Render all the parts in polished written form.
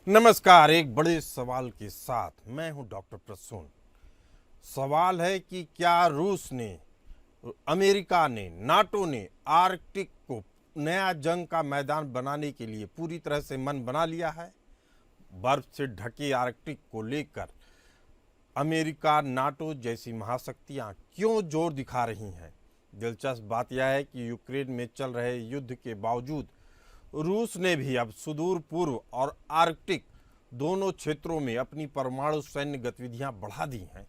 नमस्कार। एक बड़े सवाल के साथ मैं हूं डॉक्टर प्रसून। सवाल है कि क्या रूस ने, अमेरिका ने, नाटो ने आर्कटिक को नया जंग का मैदान बनाने के लिए पूरी तरह से मन बना लिया है? बर्फ से ढके आर्कटिक को लेकर अमेरिका, नाटो जैसी महाशक्तियां क्यों जोर दिखा रही हैं? दिलचस्प बात यह है कि यूक्रेन में चल रहे युद्ध के बावजूद रूस ने भी अब सुदूर पूर्व और आर्कटिक दोनों क्षेत्रों में अपनी परमाणु सैन्य गतिविधियां बढ़ा दी हैं,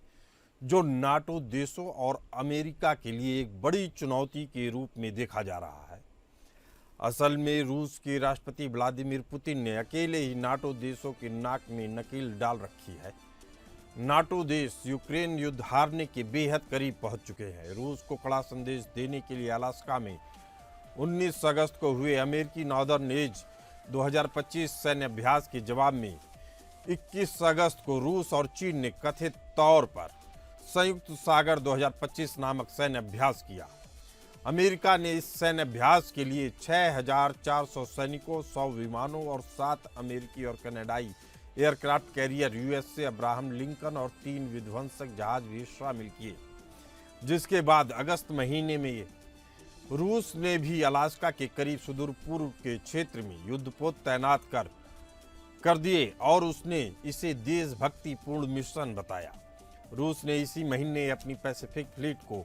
जो नाटो देशों और अमेरिका के लिए एक बड़ी चुनौती के रूप में देखा जा रहा है। असल में रूस के राष्ट्रपति व्लादिमीर पुतिन ने अकेले ही नाटो देशों के नाक में नकेल डाल रखी है। नाटो देश यूक्रेन युद्ध हारने के बेहद करीब पहुंच चुके हैं। रूस को कड़ा संदेश देने के लिए अलास्का में 19 अगस्त को हुए अमेरिकी नॉर्दर्न एज 2025 सैन्य अभ्यास के जवाब में 21 अगस्त को रूस और चीन ने कथित तौर पर संयुक्त सागर 2025 नामक सैन्य अभ्यास किया। अमेरिका ने इस सैन्य अभ्यास के लिए 6,400 सैनिकों, 100 विमानों और 7 अमेरिकी और कनाडाई aircraft carrier USA Abraham Lincoln और 3 विध्वंसक जहाज भी शामिल किए। जिसके बाद अगस्त महीने में रूस ने भी अलास्का के करीब सुदूर पूर्व के क्षेत्र में युद्धपोत तैनात कर दिए और उसने इसे देशभक्तिपूर्ण मिशन बताया। रूस ने इसी महीने अपनी पैसिफिक फ्लीट को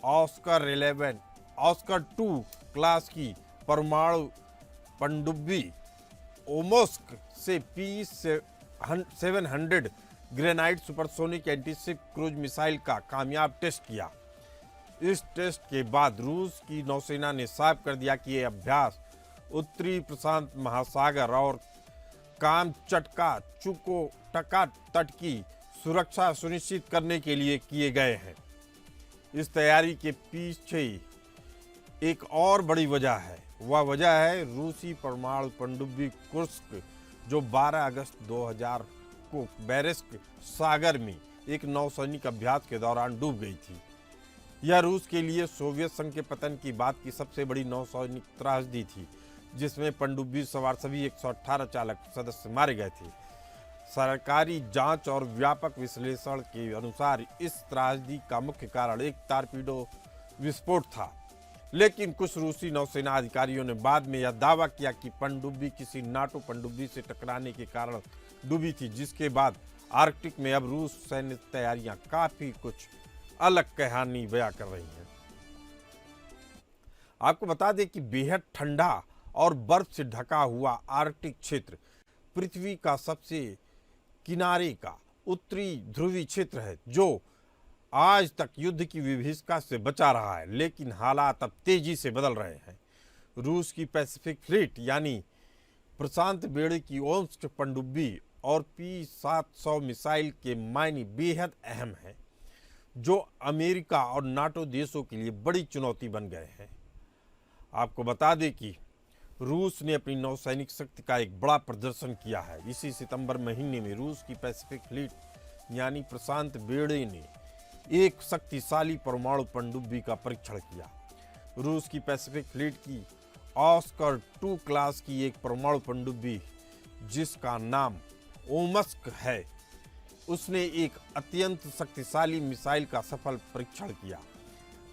ऑस्कर 2 क्लास की परमाणु पनडुब्बी ओमोस्क से P700 granite supersonic antiship cruise missile का कामयाब टेस्ट किया। इस टेस्ट के बाद रूस की नौसेना ने साफ कर दिया कि यह अभ्यास उत्तरी प्रशांत महासागर और कामचटका चुकोटका तट की सुरक्षा सुनिश्चित करने के लिए किए गए हैं। इस तैयारी के पीछे एक और बड़ी वजह है। वह वजह है रूसी परमाणु पनडुब्बी कुर्स्क, जो 12 अगस्त 2000 को बेरिस्क सागर में एक नौसैनिक अभ्यास के दौरान डूब गई थी। यह रूस के लिए सोवियत संघ के पतन की बाद की सबसे बड़ी नौसैनिक त्रासदी थी, जिसमें पनडुब्बी सवार सभी 118 चालक सदस्य मारे गए थे। सरकारी जांच और व्यापक विश्लेषण के अनुसार इस त्रासदी का मुख्य कारण एक टारपीडो विस्फोट था, लेकिन कुछ रूसी नौसेना अधिकारियों ने बाद में यह दावा किया कि पनडुब्बी किसी नाटो पनडुब्बी से टकराने के कारण डूबी थी। जिसके बाद आर्कटिक में अब रूस सैन्य तैयारियां काफी कुछ अलग कहानी बयां कर रही हैं। आपको बता दें कि बेहद ठंडा और बर्फ से ढका हुआ आर्कटिक क्षेत्र पृथ्वी का सबसे किनारे का उत्तरी ध्रुवीय क्षेत्र है, जो आज तक युद्ध की विभीषिका से बचा रहा है। लेकिन हालात अब तेजी से बदल रहे हैं। रूस की पैसिफिक फ्लीट यानी प्रशांत बेड़े की ओम्स्क पनडुब्बी और P700 मिसाइल के मायने बेहद अहम है, जो अमेरिका और नाटो देशों के लिए बड़ी चुनौती बन गए हैं। आपको बता दें कि रूस ने अपनी नौसैनिक शक्ति का एक बड़ा प्रदर्शन किया है। इसी सितंबर महीने में रूस की पैसिफिक फ्लीट यानी प्रशांत बेड़े ने एक शक्तिशाली परमाणु पनडुब्बी का परीक्षण किया। रूस की पैसिफिक फ्लीट की ऑस्कर 2 क्लास की एक परमाणु पनडुब्बी, जिसका नाम ओमस्क है, उसने एक अत्यंत शक्तिशाली मिसाइल का सफल परीक्षण किया,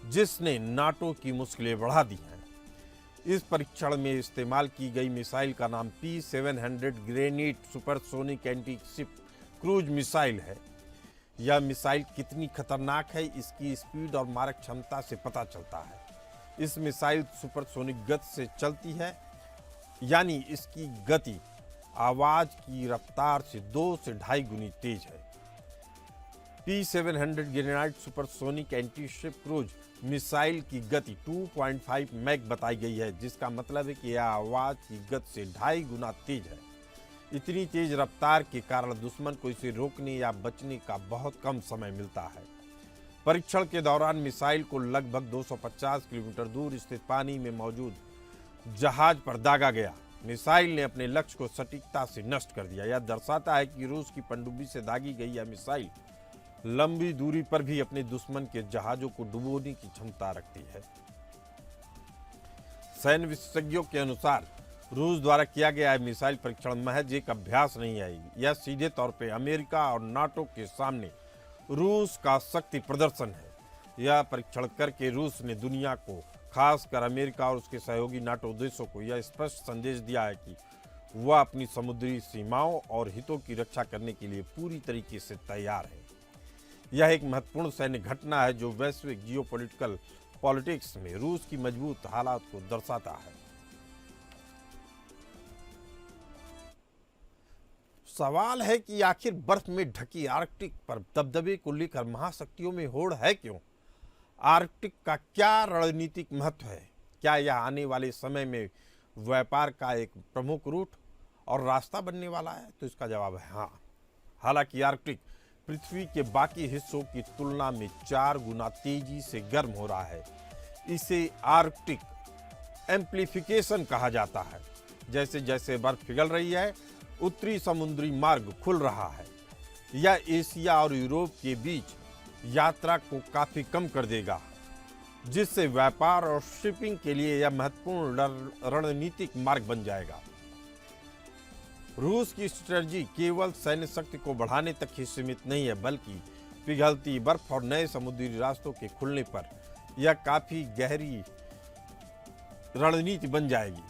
जिसने नाटो की मुश्किलें बढ़ा दी हैं। इस परीक्षण में इस्तेमाल की गई मिसाइल का नाम P700 granite supersonic antiship cruise missile है। यह मिसाइल कितनी खतरनाक है, इसकी स्पीड और मारक क्षमता से पता चलता है। इस मिसाइल सुपरसोनिक गति से चलती है, यानी इसकी गति आवाज की रफ्तार से 2 से 2.5 गुनी तेज है। P700 granite supersonic antiship cruise missile की गति 2.5 मैक बताई गई है, जिसका मतलब है कि यह आवाज की गति से 2.5 गुना तेज है। इतनी तेज रफ्तार के कारण दुश्मन को इसे रोकने या बचने का बहुत कम समय मिलता है। परीक्षण के दौरान मिसाइल को लगभग 250 किलोमीटर दूर स्थित पानी में मौजूद जहाज पर दागा गया। मिसाइल ने अपने लक्ष्य को सटीकता से नष्ट कर दिया। यह दर्शाता है कि रूस की पनडुब्बी से दागी गई यह मिसाइल लंबी दूरी पर भी अपने दुश्मन के जहाजों को डुबोने की क्षमता रखती है। सैन्य विशेषज्ञों के अनुसार रूस द्वारा किया गया है मिसाइल परीक्षण महज एक अभ्यास नहीं है, यह सीधे तौर पे अमेरिका और नाटो के सामने रूस का शक्ति प्रदर्शन है। यह परीक्षण करके रूस ने दुनिया को, खासकर अमेरिका और उसके सहयोगी नाटो देशों को यह स्पष्ट संदेश दिया है कि वह अपनी समुद्री सीमाओं और हितों की रक्षा करने के लिए पूरी तरीके से तैयार है। यह एक महत्वपूर्ण सैन्य घटना है जो वैश्विक जियोपॉलिटिकल पॉलिटिक्स में रूस की मजबूत हालात को दर्शाता है। सवाल है कि आखिर बर्फ में ढकी आर्कटिक पर दबदबे को लेकर महाशक्तियों में होड़ है क्यों? आर्कटिक का क्या रणनीतिक महत्व है? क्या यह आने वाले समय में व्यापार का एक प्रमुख रूट और रास्ता बनने वाला है? तो इसका जवाब है हाँ। हालांकि आर्कटिक पृथ्वी के बाकी हिस्सों की तुलना में 4 गुना तेजी से गर्म हो रहा है। इसे आर्कटिक एम्प्लीफिकेशन कहा जाता है। जैसे जैसे बर्फ पिघल रही है, उत्तरी समुद्री मार्ग खुल रहा है। यह एशिया और यूरोप के बीच यात्रा को काफी कम कर देगा, जिससे व्यापार और शिपिंग के लिए यह महत्वपूर्ण रणनीतिक मार्ग बन जाएगा। रूस की स्ट्रेटजी केवल सैन्य शक्ति को बढ़ाने तक ही सीमित नहीं है, बल्कि पिघलती बर्फ और नए समुद्री रास्तों के खुलने पर यह काफी गहरी रणनीति बन जाएगी।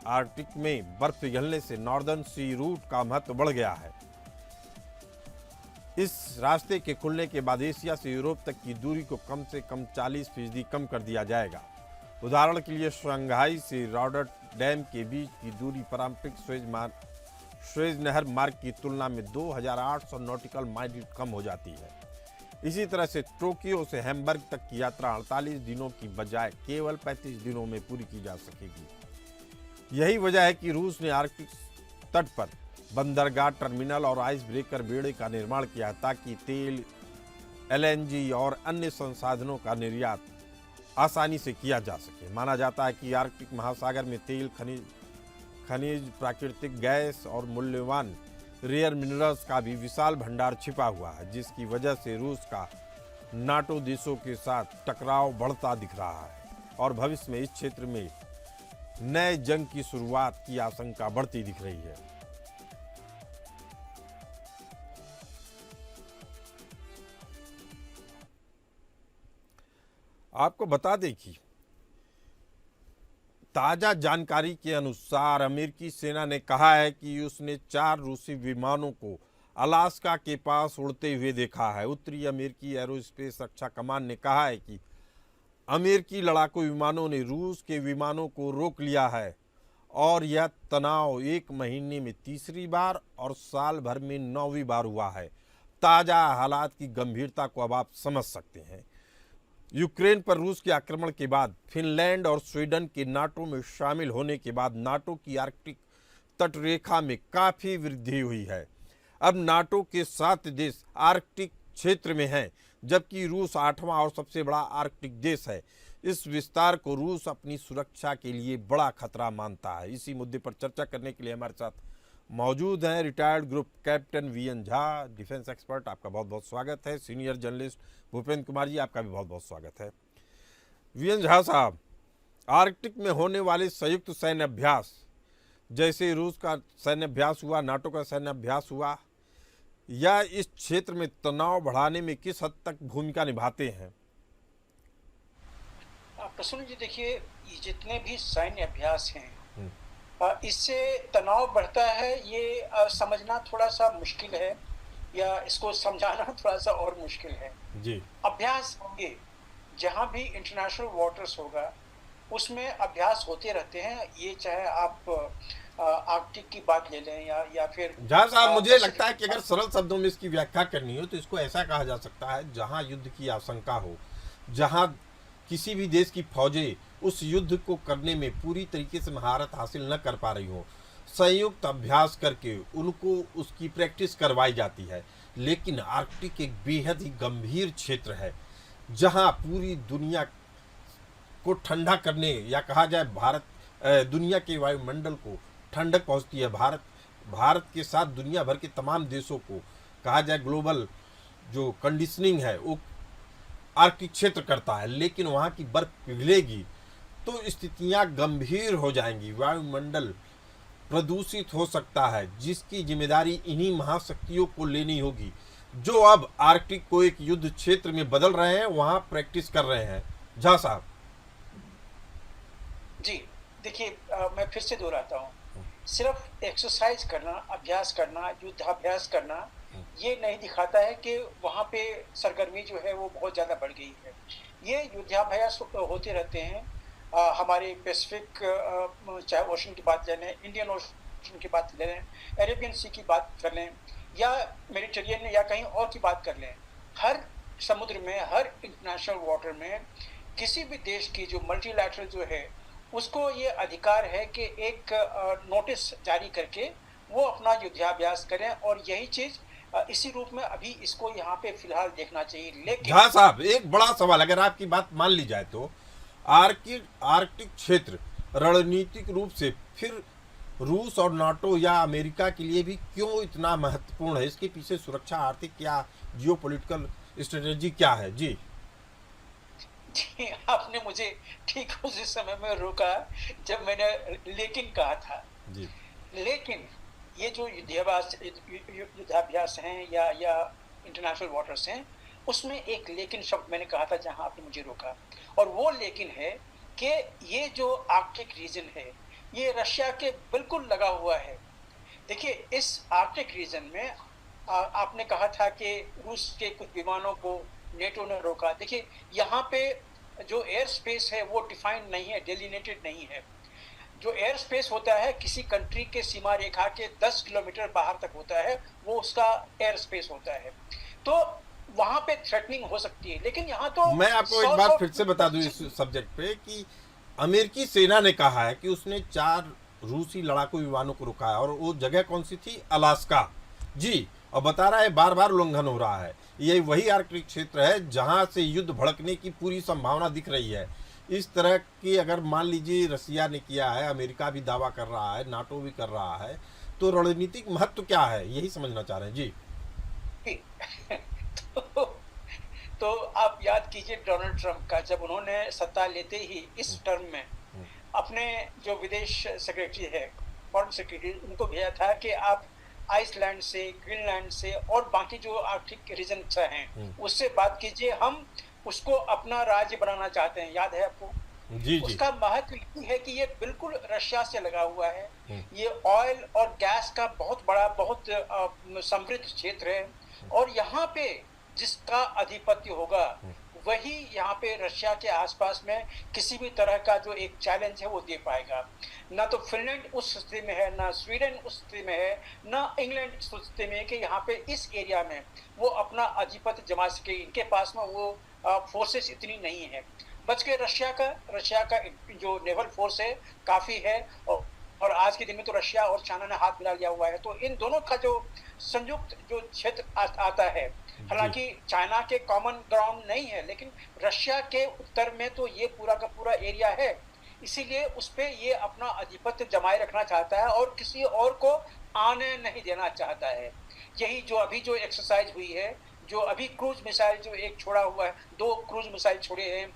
आर्कटिक में बर्फ पिघलने से नॉर्दर्न सी रूट का महत्व बढ़ गया है। इस रास्ते के खुलने के बाद एशिया से यूरोप तक की दूरी को कम से कम 40% कम कर दिया जाएगा। उदाहरण के लिए शंघाई से रॉटरडैम के बीच की दूरी पारंपरिक स्वेज नहर मार्ग की तुलना में 2800 नॉटिकल माइल कम हो जाती है। इसी तरह से टोक्यो से हैम्बर्ग तक की यात्रा 48 दिनों की बजाय केवल 35 दिनों में पूरी की जा सकेगी। यही वजह है कि रूस ने आर्कटिक तट पर बंदरगाह, टर्मिनल और आइस ब्रेकर बेड़े का निर्माण किया ताकि तेल, एलएनजी और अन्य संसाधनों का निर्यात आसानी से किया जा सके। माना जाता है कि आर्कटिक महासागर में तेल, खनिज, प्राकृतिक गैस और मूल्यवान रेयर मिनरल्स का भी विशाल भंडार छिपा हुआ है, जिसकी वजह से रूस का नाटो देशों के साथ टकराव बढ़ता दिख रहा है और भविष्य में इस क्षेत्र में नए जंग की शुरुआत की आशंका बढ़ती दिख रही है। आपको बता दें कि ताजा जानकारी के अनुसार अमेरिकी सेना ने कहा है कि उसने 4 रूसी विमानों को अलास्का के पास उड़ते हुए देखा है। उत्तरी अमेरिकी एरोस्पेस रक्षा कमान ने कहा है कि अमेरिकी लड़ाकू विमानों ने रूस के विमानों को रोक लिया है और यह तनाव 1 महीने में तीसरी बार और साल भर में 9वीं बार हुआ है। ताजा हालात की गंभीरता को अब आप समझ सकते हैं। यूक्रेन पर रूस के आक्रमण के बाद फिनलैंड और स्वीडन के नाटो में शामिल होने के बाद नाटो की आर्कटिक तटरेखा में काफी वृद्धि हुई है। अब नाटो के 7 देश आर्कटिक क्षेत्र में हैं, जबकि रूस 8वां और सबसे बड़ा आर्कटिक देश है। इस विस्तार को रूस अपनी सुरक्षा के लिए बड़ा खतरा मानता है। इसी मुद्दे पर चर्चा करने के लिए हमारे साथ मौजूद हैं retired group captain VN Jha, defence expert. आपका बहुत बहुत स्वागत है। सीनियर जर्नलिस्ट भूपेंद्र कुमार जी, आपका भी बहुत बहुत स्वागत है। वीएन झा साहब, आर्कटिक में होने वाले संयुक्त सैन्य अभ्यास, जैसे रूस का सैन्य अभ्यास हुआ, नाटो का सैन्य अभ्यास हुआ, या इस क्षेत्र में तनाव बढ़ाने में किस हद तक भूमिका निभाते हैं? प्रसून जी, देखिए, ये जितने भी सैन्य अभ्यास हैं, इससे तनाव बढ़ता है, ये समझना थोड़ा सा मुश्किल है, या इसको समझाना थोड़ा सा और मुश्किल है जी। अभ्यास होंगे, जहां भी इंटरनेशनल वाटर्स होगा उसमें अभ्यास होते रहते हैं। ये चाहे आप आर्कटिक की बात ले लें या फिर झा साहब, मुझे लगता है कि अगर सरल शब्दों में इसकी व्याख्या करनी हो तो इसको ऐसा कहा जा सकता है, जहां युद्ध की आशंका हो, जहां किसी भी देश की फौजें उस युद्ध को करने में पूरी तरीके से महारत हासिल न कर पा रही हो, संयुक्त अभ्यास करके उनको उसकी प्रैक्टिस करवाई जाती है। लेकिन आर्कटिक एक बेहद ही गंभीर क्षेत्र है, जहां पूरी दुनिया को ठंडा करने, या कहा जाए दुनिया के वायुमंडल को ठंडक पहुंचती है। भारत के साथ दुनिया भर के तमाम देशों को, कहा जाए ग्लोबल जो कंडीशनिंग है वो आर्कटिक क्षेत्र करता है। लेकिन वहाँ की बर्फ पिघलेगी तो स्थितियाँ गंभीर हो जाएंगी। वायुमंडल प्रदूषित हो सकता है, जिसकी जिम्मेदारी इन्हीं महाशक्तियों को लेनी होगी, जो अब आर्कटिक को एक युद्ध क्षेत्र में बदल रहे हैं, वहां प्रैक्टिस कर रहे हैं। झा साहब। जी, देखिए, मैं फिर से दोहराता हूँ, सिर्फ एक्सरसाइज करना, अभ्यास करना, युद्धाभ्यास करना, ये नहीं दिखाता है कि वहाँ पे सरगर्मी जो है वो बहुत ज़्यादा बढ़ गई है। ये युद्धाभ्यास होते रहते हैं। हमारे पैसिफिक, चाहे ओशन की बात ले लें, इंडियन ओशन की बात ले लें, अरेबियन सी की बात कर लें, या मेडिटेरियन या कहीं और की बात कर लें, हर समुद्र में, हर इंटरनेशनल वाटर में किसी भी देश की जो मल्टीलैटरल जो है, उसको ये अधिकार है कि एक नोटिस जारी करके वो अपना युद्धाभ्यास करें, और यही चीज इसी रूप में अभी इसको यहाँ पे फिलहाल देखना चाहिए। लेकिन झा साहब, एक बड़ा सवाल, अगर आपकी बात मान ली जाए तो आर्कटिक क्षेत्र रणनीतिक रूप से फिर रूस और नाटो या अमेरिका के लिए भी क्यों इतना महत्वपूर्ण है? इसके पीछे सुरक्षा, आर्थिक या जियोपॉलिटिकल स्ट्रेटेजी क्या है? जी जी, आपने मुझे ठीक उसी समय में रोका जब मैंने लेकिन कहा था। जी लेकिन ये जो युद्धाभ्यास हैं या इंटरनेशनल वाटर्स हैं, उसमें एक लेकिन शब्द मैंने कहा था जहां आपने मुझे रोका, और वो लेकिन है कि ये जो आर्कटिक रीजन है, ये रशिया के बिल्कुल लगा हुआ है। देखिए, इस आर्कटिक रीजन में आपने कहा था कि रूस के कुछ विमानों को नेटो ने रोका। देखिए, यहाँ पे जो एयर स्पेस है वो डिफाइंड नहीं है, डेलिनेटेड नहीं है। जो एयर स्पेस होता है किसी कंट्री के सीमा रेखा के 10 किलोमीटर बाहर तक होता है, वो उसका एयर स्पेस होता है। तो वहां पे थ्रेटनिंग हो सकती है, लेकिन यहाँ तो मैं आपको एक बात फिर से बता दूं इस सब्जेक्ट पे कि अमेरिकी सेना ने कहा है कि उसने 4 रूसी लड़ाकू विमानों को रुका है, और वो जगह कौन सी थी? अलास्का। जी, और बता रहा है बार बार उल्लंघन हो रहा है। ये वही आर्कटिक क्षेत्र है जहां से युद्ध भड़कने की पूरी संभावना दिख रही है। इस तरह की अगर मान लीजिए रसिया ने किया है, अमेरिका भी दावा कर रहा है, नाटो भी कर रहा है, तो रणनीतिक महत्व क्या है, यही समझना चाह रहे हैं। जी तो, तो आप याद कीजिए डोनाल्ड ट्रंप का, जब उन्होंने सत्ता लेते ही इस टर्म में अपने जो विदेश सेक्रेटरी है, फॉरेन सेक्रेटरी, उनको भेजा था कि आप आइसलैंड से, ग्रीनलैंड से और बाकी जो आर्कटिक रीजन हैं उससे बात कीजिए, हम उसको अपना राज्य बनाना चाहते हैं। याद है आपको? जी उसका महत्व ये है कि ये बिल्कुल रशिया से लगा हुआ है। ये ऑयल और गैस का बहुत बड़ा, बहुत समृद्ध क्षेत्र है, और यहाँ पे जिसका आधिपत्य होगा वही यहाँ पे रशिया के आसपास में किसी भी तरह का जो एक चैलेंज है वो दे पाएगा। ना तो फिनलैंड उस स्थिति में है, ना स्वीडन उस स्थिति में है, ना इंग्लैंड उस स्थिति में है कि यहाँ पे इस एरिया में वो अपना आधिपत्य जमा सके। इनके पास में वो फोर्सेस इतनी नहीं है। बच के रशिया का जो नेवल फोर्स है काफी है, और आज के दिन में तो रशिया और चाइना ने हाथ मिला लिया हुआ है। तो इन दोनों का जो संयुक्त जो क्षेत्र आता है, हालांकि चाइना के कॉमन ग्राउंड नहीं है, लेकिन रशिया के उत्तर में तो ये पूरा का पूरा एरिया है, इसीलिए उस पे ये अपना आधिपत्य जमाए रखना चाहता है और किसी और को आने नहीं देना चाहता है। यही जो अभी जो एक्सरसाइज हुई है, जो अभी क्रूज मिसाइल जो एक छोड़ा हुआ है, 2 क्रूज मिसाइल छोड़े हैं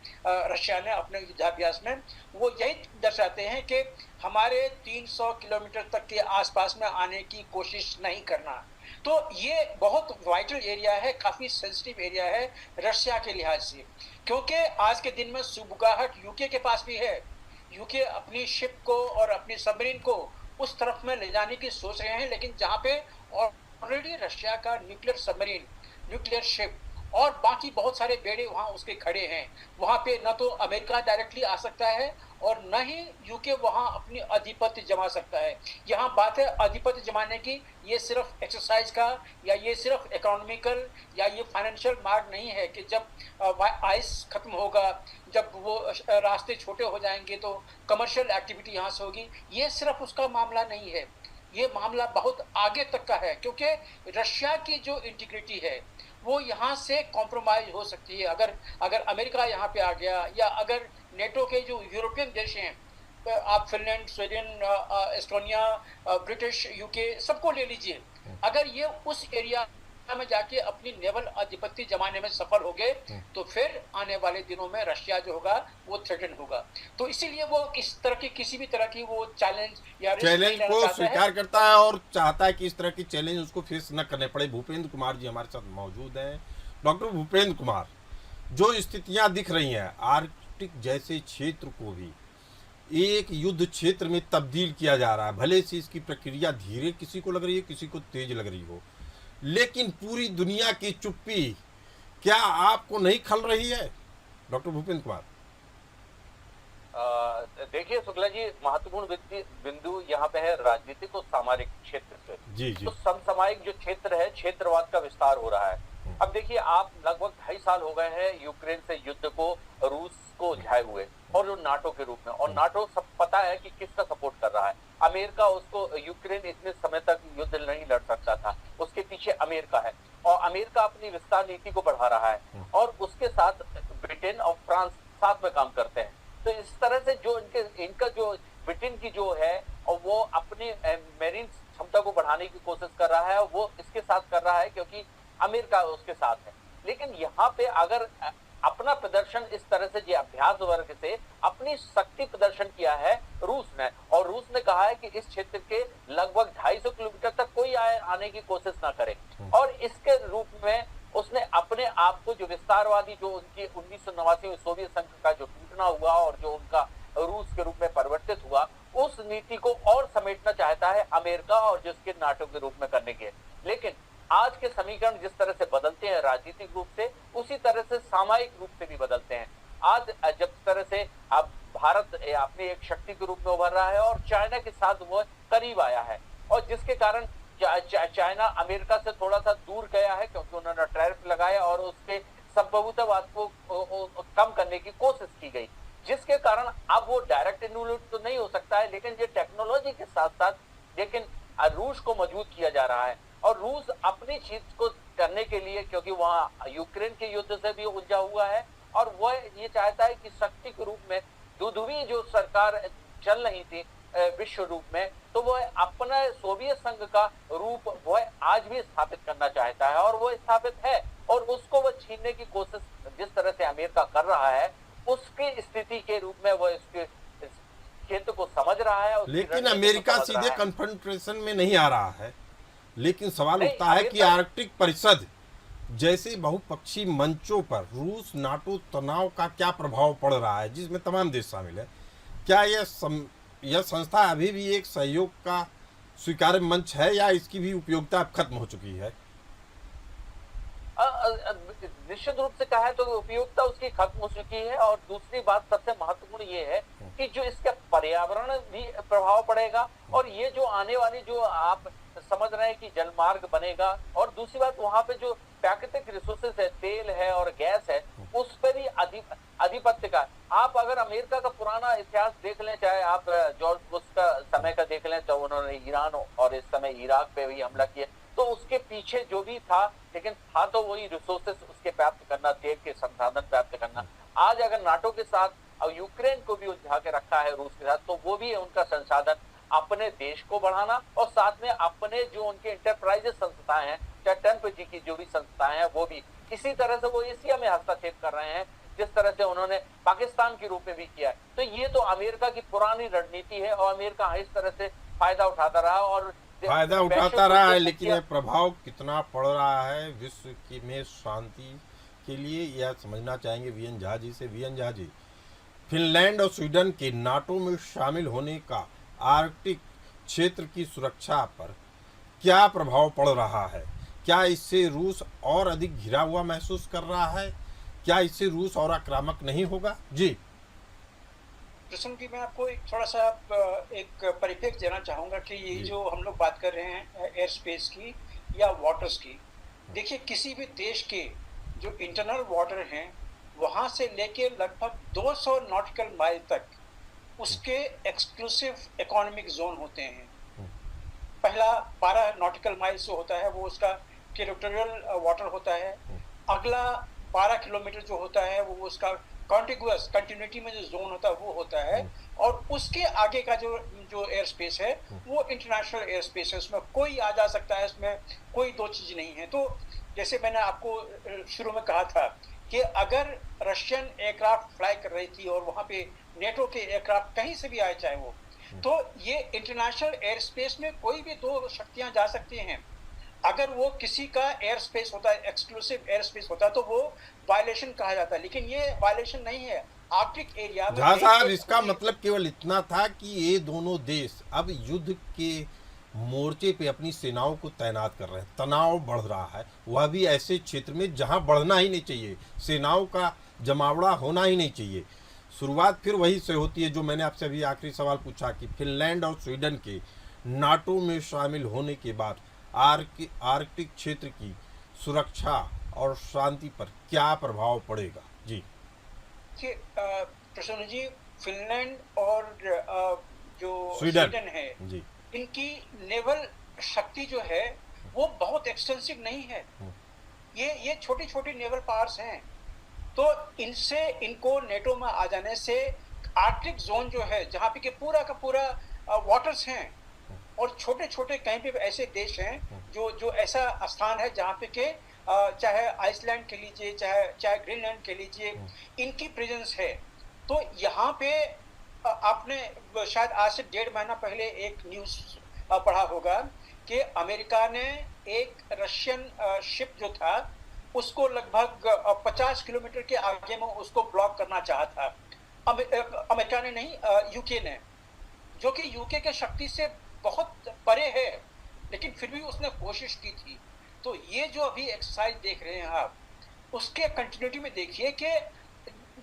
रशिया ने अपने युद्धाभ्यास में, वो यही दर्शाते हैं कि हमारे 300 किलोमीटर तक के आसपास में आने की कोशिश नहीं करना। तो ये बहुत वाइटल एरिया है, काफी सेंसिटिव एरिया है रशिया के लिहाज से, क्योंकि आज के दिन में सुबुगाहट यूके के पास भी है। यूके अपनी शिप को और अपनी सबमरीन को उस तरफ में ले जाने की सोच रहे हैं, लेकिन जहां पे ऑलरेडी रशिया का न्यूक्लियर सबमरीन, न्यूक्लियर शिप और बाकी बहुत सारे बेड़े वहां उसके खड़े हैं, वहां पे न तो अमेरिका डायरेक्टली आ सकता है और न ही यूके वहां अपनी आधिपत्य जमा सकता है। यहाँ बात है आधिपत्य जमाने की, ये सिर्फ एक्सरसाइज का या ये सिर्फ इकोनॉमिकल या ये फाइनेंशियल मार्ग नहीं है कि जब आइस खत्म होगा, जब वो रास्ते छोटे हो जाएंगे तो कमर्शियल एक्टिविटी यहाँ से होगी। ये सिर्फ उसका मामला नहीं है, ये मामला बहुत आगे तक का है, क्योंकि रशिया की जो इंटीग्रिटी है वो यहाँ से कॉम्प्रोमाइज हो सकती है अगर अमेरिका यहाँ पे आ गया, या अगर नेटो के जो यूरोपियन देश हैं, आप Finland, Sweden, Estonia, British, UK, सबको ले लीजिए, अगर ये उस एरिया में जाके अपनी नेवल आधिपत्य जमाने में सफल हो गए तो फिर आने वाले दिनों में रशिया जो होगा वो थ्रेटन होगा। तो इसीलिए वो इस तरह की किसी भी तरह की वो चैलेंज या रिस्क नहीं चैलेंज लेना को चाहता है। स्वीकार करता है और चाहता है कि इस तरह की चैलेंज उसको फेस न करने पड़े। भूपेंद्र कुमार जी हमारे साथ मौजूद हैं। डॉक्टर भूपेंद्र कुमार, जो स्थितियां दिख रही हैं, आर्कटिक जैसे क्षेत्र को भी एक युद्ध क्षेत्र में तब्दील किया जा रहा है, भले से इसकी प्रक्रिया धीरे किसी को लग रही है, किसी को तेज लग रही हो, लेकिन पूरी दुनिया की चुप्पी क्या आपको नहीं खल रही है डॉक्टर भूपेंद्र कुमार? देखिए शुक्ला जी, महत्वपूर्ण बिंदु यहाँ पे है राजनीतिक और सामाजिक क्षेत्र से। जी जी। तो समसामयिक जो क्षेत्र है, क्षेत्रवाद का विस्तार हो रहा है। अब देखिए, आप लगभग 2.5 साल हो गए हैं यूक्रेन से युद्ध को, रूस को उलझाए हुए, और जो नाटो के रूप में, और नाटो सब पता है कि किसका सपोर्ट कर रहा है। अमेरिका, उसको यूक्रेन इतने समय तक युद्ध नहीं लड़ सकता था, उसके पीछे अमेरिका है, और अमेरिका अपनी विस्तार नीति को बढ़ा रहा है, और उसके साथ ब्रिटेन और फ्रांस साथ में काम करते हैं। तो इस तरह से जो इनका जो ब्रिटेन की जो है, और वो अपने मेरीन क्षमता को बढ़ाने की कोशिश कर रहा है, वो इसके साथ कर रहा है क्योंकि अमेरिका उसके साथ है। लेकिन यहाँ पे अगर अपना प्रदर्शन इस तरह से, जो अभ्यास वर्ग से अपनी शक्ति प्रदर्शन किया है रूस ने, और रूस ने कहा है कि इस क्षेत्र के लगभग 250 किलोमीटर तक कोई आने की कोशिश ना करे, और इसके रूप में उसने अपने आप को, जो विस्तारवादी, जो उनकी 1989 में सोवियत संघ का जो टूटना हुआ और जो उनका रूस के रूप में परिवर्तित हुआ, उस नीति को और समेटना चाहता है अमेरिका, और जिसके नाटो के रूप में करने के। लेकिन आज के समीकरण जिस तरह से बदलते हैं राजनीतिक रूप से, उसी तरह से सामयिक रूप से भी बदलते हैं। आज जब तरह से अब भारत अपने एक शक्ति के रूप में उभर रहा है और चाइना के साथ वो करीब आया है, और जिसके कारण चाइना अमेरिका से थोड़ा सा दूर गया है, क्योंकि उन्होंने टैरिफ लगाया और उसके संप्रभुत्ववाद को कम करने की कोशिश की गई, जिसके कारण अब वो डायरेक्ट इन्वॉल्व तो नहीं हो सकता है, लेकिन ये टेक्नोलॉजी के साथ साथ लेकिन रूस को मजबूत किया जा रहा है। और रूस अपनी चीज को करने के लिए, क्योंकि वहां यूक्रेन के युद्ध से भी उलझा हुआ है, और वह ये चाहता है कि शक्ति के रूप में दुधवी जो सरकार चल रही थी विश्व रूप में, तो वह अपना सोवियत संघ का रूप वह आज भी स्थापित करना चाहता है, और वो स्थापित है, और उसको वह छीनने की कोशिश जिस तरह से अमेरिका कर रहा है, उसकी स्थिति के रूप में वह इसके क्षेत्र को समझ रहा है। लेकिन अमेरिका सीधे कन्फ्रंटेशन में नहीं आ रहा है, लेकिन सवाल उठता है कि आर्कटिक परिषद जैसे बहुपक्षीय मंचों पर रूस नाटो तनाव का क्या प्रभाव पड़ रहा है, जिसमें तमाम देश शामिल है। क्या यह संस्था अभी भी एक सहयोग का स्वीकार्य मंच है, या इसकी भी उपयोगिता अब खत्म हो चुकी है? निश्चित रूप से कहा है तो उपयोगिता उसकी खत्म हो चुकी है, और दूसरी बात सबसे महत्वपूर्ण ये है कि जो इसका पर्यावरण भी प्रभाव पड़ेगा, और ये जो आने वाली, जो आप समझ रहे हैं कि जलमार्ग बनेगा, और दूसरी बात वहां पे जो प्राकृतिक रिसोर्सेस है, तेल है और गैस है, उस पर भी आधिपत्य का। आप अगर अमेरिका का पुराना इतिहास देख लें, चाहे आप जॉर्ज बुश का समय का देख लें, तो उन्होंने ईरान और इस समय इराक पे भी हमला किया, तो उसके पीछे जो भी था, लेकिन था तो वही रिसोर्सेस उसके प्राप्त करना, तेल के संसाधन प्राप्त करना। आज अगर नाटो के साथ और यूक्रेन को भी उलझा के रखा है रूस के साथ, तो वो भी है उनका संसाधन अपने देश को बढ़ाना, और साथ में अपने जो उनके इंटरप्राइजेस संस्थाएं हैं, चाहे ट्रंप जी की जो भी संस्थाएं हैं, वो भी इसी तरह से वो एशिया में हस्तक्षेप कर रहे हैं, जिस तरह से उन्होंने पाकिस्तान के रूप में भी किया है। तो ये तो अमेरिका की पुरानी रणनीति है, और अमेरिका इस तरह से फायदा उठाता रहा, और फायदा उठाता रहा है, लेकिन यह प्रभाव कितना पड़ रहा है विश्व की में शांति के लिए, यह समझना चाहेंगे वीएन झा जी से। वीएन झा जी, फिनलैंड और स्वीडन के नाटो में शामिल होने का आर्कटिक क्षेत्र की सुरक्षा पर क्या प्रभाव पड़ रहा है? क्या इससे रूस और अधिक घिरा हुआ महसूस कर रहा है? क्या इससे रूस और आक्रामक नहीं होगा? जी प्रसन्न जी, मैं आपको एक थोड़ा सा एक परिप्रेक्ष्य देना चाहूँगा कि ये जो हम लोग बात कर रहे हैं एयर स्पेस की या वाटर्स की, देखिए किसी भी देश के जो इंटरनल वाटर हैं, वहाँ से लेके लगभग 200 नॉटिकल माइल तक उसके एक्सक्लूसिव इकोनॉमिक जोन होते हैं। पहला 12 नॉटिकल माइल से होता है, वो उसका टेरिटोरियल वाटर होता है। अगला 12 किलोमीटर जो होता है वो उसका कॉन्टिगुअस कंटिन्यूटी में जो जोन होता है वो होता है, और उसके आगे का जो जो एयर स्पेस है वो इंटरनेशनल एयर स्पेस है, उसमें कोई आ जा सकता है, इसमें कोई दो चीज नहीं है। तो जैसे मैंने आपको शुरू में कहा था कि अगर रशियन एयरक्राफ्ट फ्लाई कर रही थी और वहां पे नेटो के एयरक्राफ्ट कहीं से भी आए चाहे वो, तो ये इंटरनेशनल एयर स्पेस में कोई भी दो शक्तियां जा सकती हैं। अगर वो किसी का एयर स्पेस होता है, एक्सक्लूसिव एयर स्पेस होता है, तो वो वायलेशन कहा जाता है, लेकिन ये वायलेशन नहीं है। आर्कटिक एरिया में झा साहब, इसका मतलब केवल इतना था कि ये दोनों देश अब युद्ध के मोर्चे पे अपनी सेनाओं को तैनात कर रहे हैं, तनाव बढ़ रहा है, वह भी ऐसे क्षेत्र में जहां बढ़ना ही नहीं चाहिए, सेनाओं का जमावड़ा होना ही नहीं चाहिए। शुरुआत फिर वही से होती है जो मैंने आपसे अभी आखिरी सवाल पूछा कि फिनलैंड और स्वीडन के नाटो में शामिल होने के बाद आर्कटिक क्षेत्र की सुरक्षा और शांति पर क्या प्रभाव पड़ेगा? जी कि प्रसन्न जी, फिनलैंड और जो स्वीडन स्वीडन है, जी इनकी नेवल शक्ति जो है वो बहुत एक्सटेंसिव नहीं है। ये छोटी छोटी नेवल पावर्स हैं, तो इनसे इनको नेटो में आ जाने से आर्कटिक जोन जो है जहाँ पे कि पूरा का पूरा वाटर्स हैं, और छोटे छोटे कहीं पे ऐसे देश हैं जो जो ऐसा स्थान है जहाँ पे के चाहे आइसलैंड के लीजिए, चाहे ग्रीनलैंड के लीजिए, इनकी प्रेजेंस है। तो यहाँ पे आपने शायद आज से 1.5 महीना पहले एक न्यूज़ पढ़ा होगा कि अमेरिका ने एक रशियन शिप जो था उसको लगभग 50 किलोमीटर के आगे में उसको ब्लॉक करना चाहा था। अमेरिका ने नहीं, यूके ने, जो कि यूके के शक्ति से बहुत परे है, लेकिन फिर भी उसने कोशिश की थी। तो ये जो अभी एक्सरसाइज देख रहे हैं आप, उसके कंटिन्यूटी में देखिए कि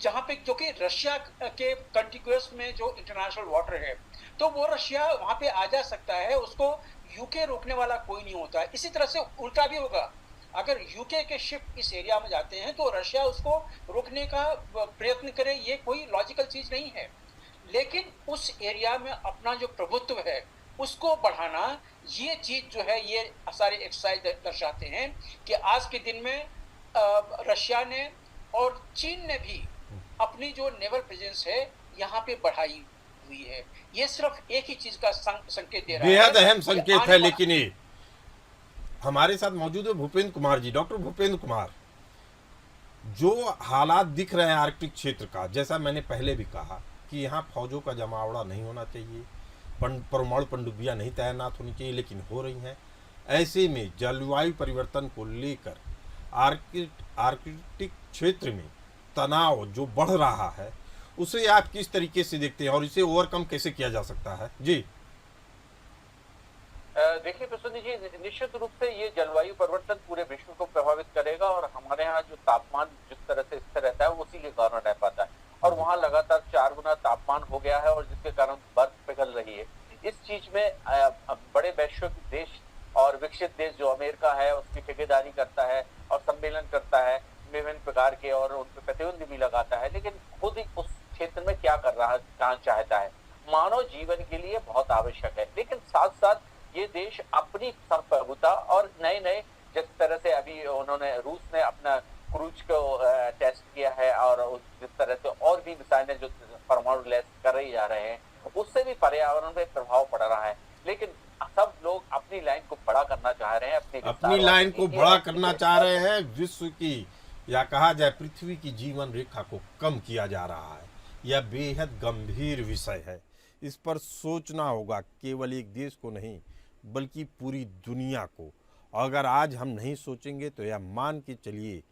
जहाँ पे जो कि रशिया के कंटिग्यूअस में जो इंटरनेशनल वाटर है, तो वो रशिया वहाँ पे आ जा सकता है, उसको यूके रोकने वाला कोई नहीं होता है। इसी तरह से उल्टा भी होगा, अगर यूके के शिप इस एरिया में जाते हैं तो रशिया उसको रोकने का प्रयत्न करे, ये कोई लॉजिकल चीज नहीं है। लेकिन उस एरिया में अपना जो प्रभुत्व है उसको बढ़ाना, ये चीज जो है, ये सारे एक्सरसाइज दर्शाते हैं कि आज के दिन में रशिया ने और चीन ने भी अपनी जो नेवल प्रेजेंस है यहाँ पे बढ़ाई हुई है। ये सिर्फ एक ही चीज का संकेत दे रहा है, बेहद अहम संकेत है। लेकिन ये हमारे साथ मौजूद है भूपेंद्र कुमार जी, डॉक्टर भूपेंद्र कुमार। जो हालात दिख रहे हैं आर्कटिक क्षेत्र का, जैसा मैंने पहले भी कहा कि यहाँ फौजों का जमावड़ा नहीं होना चाहिए, परमाणु पनडुब्बियां नहीं तैनात होनी चाहिए, लेकिन हो रही हैं। ऐसे में जलवायु परिवर्तन को लेकर आर्कटिक क्षेत्र में तनाव जो बढ़ रहा है, उसे आप किस तरीके से देखते हैं और इसे ओवरकम कैसे किया जा सकता है? जी देखिए प्रसून जी, निश्चित रूप से ये जलवायु परिवर्तन पूरे विश्व को प्रभावित करेगा, और हमारे यहाँ जो तापमान जिस तरह से स्थिर रहता है उसी के कारण रह पाता है, और वहाँ लगातार 4 गुना तापमान हो गया है, और जिसके कारण बर्फ पिघल रही है। इस चीज में बड़े वैश्विक देश और विकसित देश जो अमेरिका है उसकी ठेकेदारी करता है और सम्मेलन करता है विभिन्न प्रकार के, और उन पर प्रतिबंध भी लगाता है, लेकिन खुद ही उस क्षेत्र में क्या कर रहा है, क्या चाहता है, मानव जीवन के लिए बहुत आवश्यक है। लेकिन साथ साथ ये देश अपनी संप्रभुता और नए नए, जिस तरह से अभी उन्होंने, रूस ने अपना क्रूज को टेस्ट किया है, और जिस तरह से और भी मिसाइलें जो परमाणु लैस कर रही जा रहे हैं, उससे भी पर्यावरण पे प्रभाव पड़ रहा है। लेकिन सब लोग अपनी लाइन को बड़ा करना चाह रहे हैं, अपनी लाइन को बड़ा करना चाह रहे हैं, विश्व की या कहा जाए पृथ्वी की जीवन रेखा को कम किया जा रहा है। यह बेहद गंभीर विषय है, इस पर सोचना होगा, केवल एक देश को नहीं बल्कि पूरी दुनिया को। अगर आज हम नहीं सोचेंगे तो यह मान के चलिए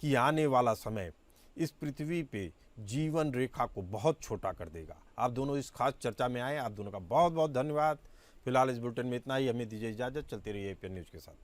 कि आने वाला समय इस पृथ्वी पे जीवन रेखा को बहुत छोटा कर देगा। आप दोनों इस खास चर्चा में आए, आप दोनों का बहुत बहुत धन्यवाद। फिलहाल इस बुलेटिन में इतना ही, हमें दीजिए इजाज़त, चलते रहिए एपीएन न्यूज़ के साथ।